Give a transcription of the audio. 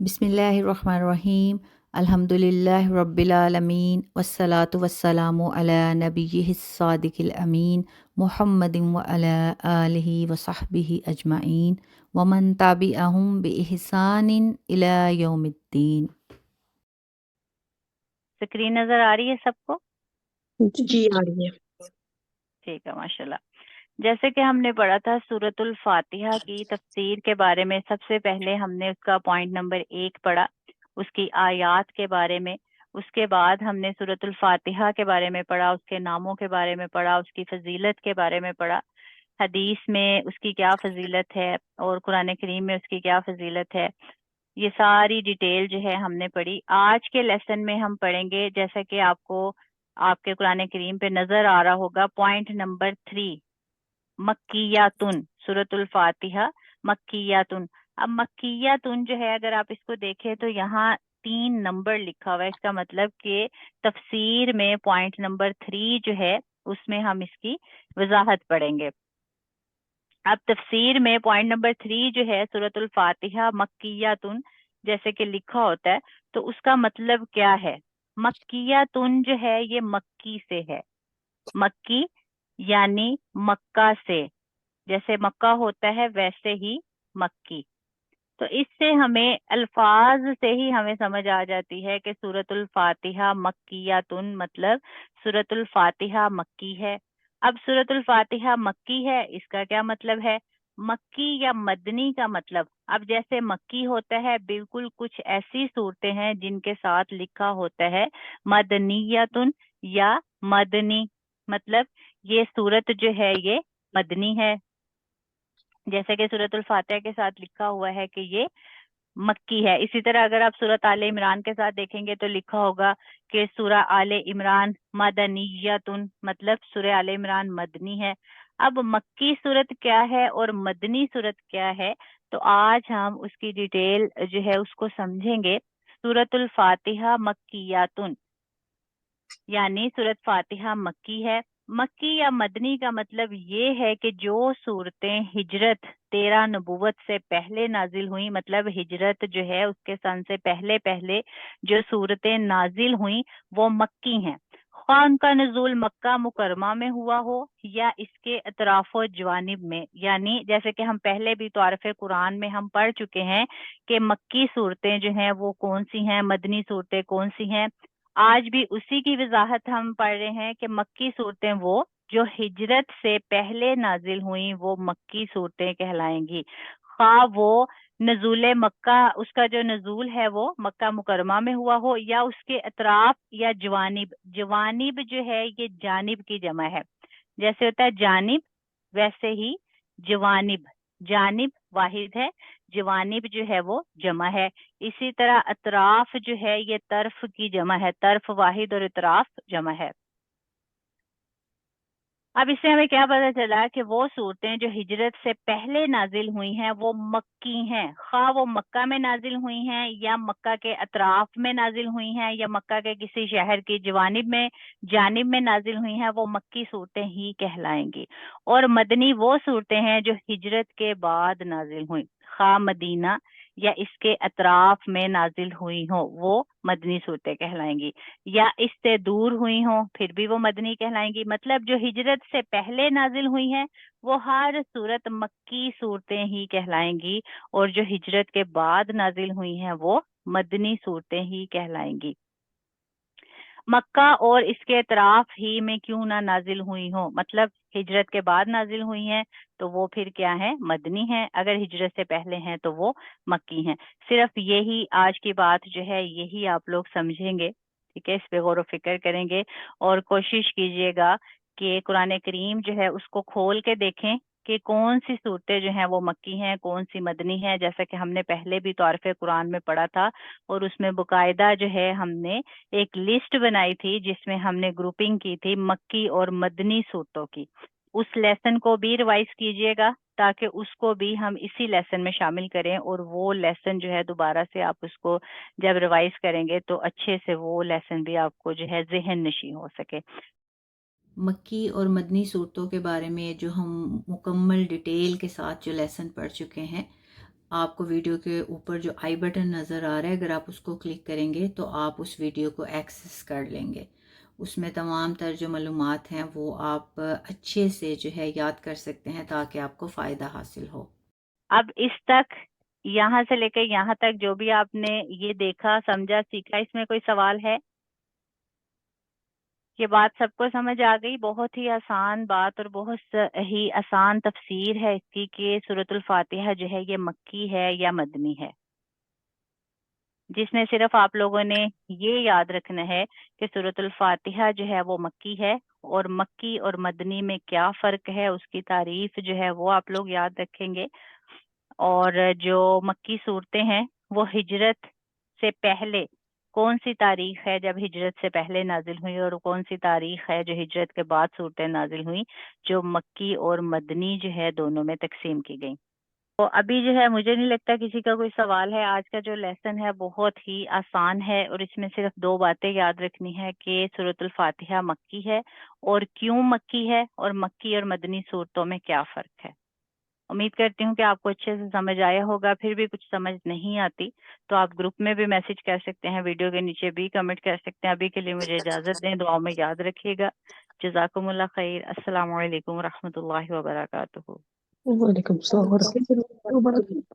بسم اللہ الرحمن الرحیم، الحمد للہ رب العالمین، والصلاة والسلام علی نبیہ الصادق الامین، محمد وعلی آلہ وصحبہ اجمعین، ومن تبعہم بإحسان الی یوم الدین۔ اسکرین نظر آ رہی ہے سب کو؟ جی آ رہی ہے۔ ٹھیک ہے، ماشاءاللہ۔ جیسے کہ ہم نے پڑھا تھا سورۃ الفاتحہ کی تفسیر کے بارے میں، سب سے پہلے ہم نے اس کا پوائنٹ نمبر 1 پڑھا، اس کی آیات کے بارے میں۔ اس کے بعد ہم نے سورۃ الفاتحہ کے بارے میں پڑھا، اس کے ناموں کے بارے میں پڑھا، اس کی فضیلت کے بارے میں پڑھا، حدیث میں اس کی کیا فضیلت ہے اور قرآن کریم میں اس کی کیا فضیلت ہے۔ یہ ساری ڈیٹیل جو ہے ہم نے پڑھی۔ آج کے لیسن میں ہم پڑھیں گے، جیسا کہ آپ کو آپ کے قرآن کریم پہ نظر آ رہا ہوگا، پوائنٹ نمبر 3، مکیاتن، سورۃ الفاتحہ مکیاتن۔ اب مکیاتن جو ہے، اگر آپ اس کو دیکھیں تو یہاں 3 نمبر لکھا ہوا ہے، اس کا مطلب کہ تفسیر میں پوائنٹ نمبر 3 جو ہے اس میں ہم اس کی وضاحت پڑھیں گے۔ اب تفسیر میں پوائنٹ نمبر 3 جو ہے سورۃ الفاتحہ مکیاتن جیسے کہ لکھا ہوتا ہے، تو اس کا مطلب کیا ہے؟ مکیاتن جو ہے یہ مکی سے ہے، مکی یعنی مکہ سے، جیسے مکہ ہوتا ہے ویسے ہی مکی۔ تو اس سے ہمیں الفاظ سے ہی ہمیں سمجھ آ جاتی ہے کہ سورۃ الفاتحہ مکیاتن مطلب سورۃ الفاتحہ مکی ہے۔ اب سورۃ الفاتحہ مکی ہے، اس کا کیا مطلب ہے؟ مکی یا مدنی کا مطلب، اب جیسے مکی ہوتا ہے، بالکل کچھ ایسی صورتیں ہیں جن کے ساتھ لکھا ہوتا ہے مدنیتن یا مدنی، مطلب یہ صورت جو ہے یہ مدنی ہے، جیسے کہ سورۃ الفاتحہ کے ساتھ لکھا ہوا ہے کہ یہ مکی ہے۔ اسی طرح اگر آپ سورۃ آل عمران کے ساتھ دیکھیں گے تو لکھا ہوگا کہ سورہ آل عمران مدنیتن، مطلب سورہ آل عمران مدنی ہے۔ اب مکی صورت کیا ہے اور مدنی صورت کیا ہے، تو آج ہم اس کی ڈیٹیل جو ہے اس کو سمجھیں گے۔ سورۃ الفاتحہ مکیاتن یعنی سورۃ فاتحہ مکی ہے۔ مکی یا مدنی کا مطلب یہ ہے کہ جو صورتیں ہجرت 13 نبوت سے پہلے نازل ہوئیں، مطلب ہجرت جو ہے اس کے سن سے پہلے پہلے جو صورتیں نازل ہوئیں وہ مکی ہیں، خواہ ان کا نزول مکہ مکرمہ میں ہوا ہو یا اس کے اطراف و جوانب میں، یعنی جیسے کہ ہم پہلے بھی تعارف قرآن میں ہم پڑھ چکے ہیں کہ مکی صورتیں جو ہیں وہ کون سی ہیں، مدنی صورتیں کون سی ہیں۔ آج بھی اسی کی وضاحت ہم پڑھ رہے ہیں کہ مکی صورتیں وہ جو ہجرت سے پہلے نازل ہوئیں وہ مکی صورتیں کہلائیں گی، خواہ وہ نزول مکہ، اس کا جو نزول ہے وہ مکہ مکرمہ میں ہوا ہو یا اس کے اطراف یا جوانب۔ جوانب جو ہے یہ جانب کی جمع ہے، جیسے ہوتا ہے جانب ویسے ہی جوانب، جانب واحد ہے، جوانب جو ہے وہ جمع ہے۔ اسی طرح اطراف جو ہے یہ طرف کی جمع ہے، طرف واحد اور اطراف جمع ہے۔ اب اس سے ہمیں کیا پتہ چلا کہ وہ صورتیں جو ہجرت سے پہلے نازل ہوئی ہیں وہ مکی ہیں، خواہ وہ مکہ میں نازل ہوئی ہیں یا مکہ کے اطراف میں نازل ہوئی ہیں یا مکہ کے کسی شہر کی جانب میں نازل ہوئی ہیں، وہ مکی صورتیں ہی کہلائیں گی۔ اور مدنی وہ صورتیں ہیں جو ہجرت کے بعد نازل ہوئیں، خواہ مدینہ یا اس کے اطراف میں نازل ہوئی ہوں وہ مدنی صورتیں کہلائیں گی، یا اس سے دور ہوئی ہوں پھر بھی وہ مدنی کہلائیں گی۔ مطلب جو ہجرت سے پہلے نازل ہوئی ہیں وہ ہر صورت مکی صورتیں ہی کہلائیں گی، اور جو ہجرت کے بعد نازل ہوئی ہیں وہ مدنی صورتیں ہی کہلائیں گی۔ مکہ اور اس کے اطراف ہی میں کیوں نہ نازل ہوئی ہوں، مطلب ہجرت کے بعد نازل ہوئی ہیں تو وہ پھر کیا ہیں؟ مدنی ہیں، اگر ہجرت سے پہلے ہیں تو وہ مکی ہیں۔ صرف یہی آج کی بات جو ہے یہی آپ لوگ سمجھیں گے، ٹھیک ہے؟ اس پہ غور و فکر کریں گے اور کوشش کیجئے گا کہ قرآن کریم جو ہے اس کو کھول کے دیکھیں کہ کون سی صورتیں جو ہیں وہ مکی ہیں، کون سی مدنی ہیں، جیسا کہ ہم نے پہلے بھی تعارف قرآن میں پڑھا تھا، اور اس میں باقاعدہ جو ہے ہم نے ایک لسٹ بنائی تھی جس میں ہم نے گروپنگ کی تھی مکی اور مدنی صورتوں کی۔ اس لیسن کو بھی ریوائز کیجئے گا تاکہ اس کو بھی ہم اسی لیسن میں شامل کریں، اور وہ لیسن جو ہے دوبارہ سے آپ اس کو جب ریوائز کریں گے تو اچھے سے وہ لیسن بھی آپ کو جو ہے ذہن نشیں ہو سکے۔ مکی اور مدنی صورتوں کے بارے میں جو ہم مکمل ڈیٹیل کے ساتھ جو لیسن پڑھ چکے ہیں، آپ کو ویڈیو کے اوپر جو آئی بٹن نظر آ رہا ہے، اگر آپ اس کو کلک کریں گے تو آپ اس ویڈیو کو ایکسس کر لیں گے۔ اس میں تمام تر جو معلومات ہیں وہ آپ اچھے سے جو ہے یاد کر سکتے ہیں تاکہ آپ کو فائدہ حاصل ہو۔ اب اس تک یہاں سے لے کے یہاں تک جو بھی آپ نے یہ دیکھا سمجھا سیکھا، اس میں کوئی سوال ہے؟ یہ بات سب کو سمجھ آ گئی؟ بہت ہی آسان بات اور بہت ہی آسان تفسیر ہے اس کی کہ سورۃ الفاتحہ جو ہے یہ مکی ہے یا مدنی ہے، جس میں صرف آپ لوگوں نے یہ یاد رکھنا ہے کہ سورۃ الفاتحہ جو ہے وہ مکی ہے، اور مکی اور مدنی میں کیا فرق ہے، اس کی تعریف جو ہے وہ آپ لوگ یاد رکھیں گے۔ اور جو مکی صورتیں ہیں وہ ہجرت سے پہلے کون سی تاریخ ہے جب ہجرت سے پہلے نازل ہوئی، اور کون سی تاریخ ہے جو ہجرت کے بعد صورتیں نازل ہوئی، جو مکی اور مدنی جو ہے دونوں میں تقسیم کی گئی۔ تو ابھی جو ہے مجھے نہیں لگتا کسی کا کوئی سوال ہے۔ آج کا جو لیسن ہے بہت ہی آسان ہے، اور اس میں صرف 2 باتیں یاد رکھنی ہے کہ سورۃ الفاتحہ مکی ہے اور کیوں مکی ہے، اور مکی اور مدنی صورتوں میں کیا فرق ہے۔ امید کرتی ہوں کہ آپ کو اچھے سے سمجھ آیا ہوگا۔ پھر بھی کچھ سمجھ نہیں آتی تو آپ گروپ میں بھی میسج کر سکتے ہیں، ویڈیو کے نیچے بھی کمنٹ کر سکتے ہیں۔ ابھی کے لیے مجھے اجازت دیں، دعاؤں میں یاد رکھیے گا۔ جزاکم اللہ خیر۔ السلام علیکم ورحمۃ اللہ وبرکاتہ۔ وعلیکم السلام ورحمۃ اللہ وبرکاتہ۔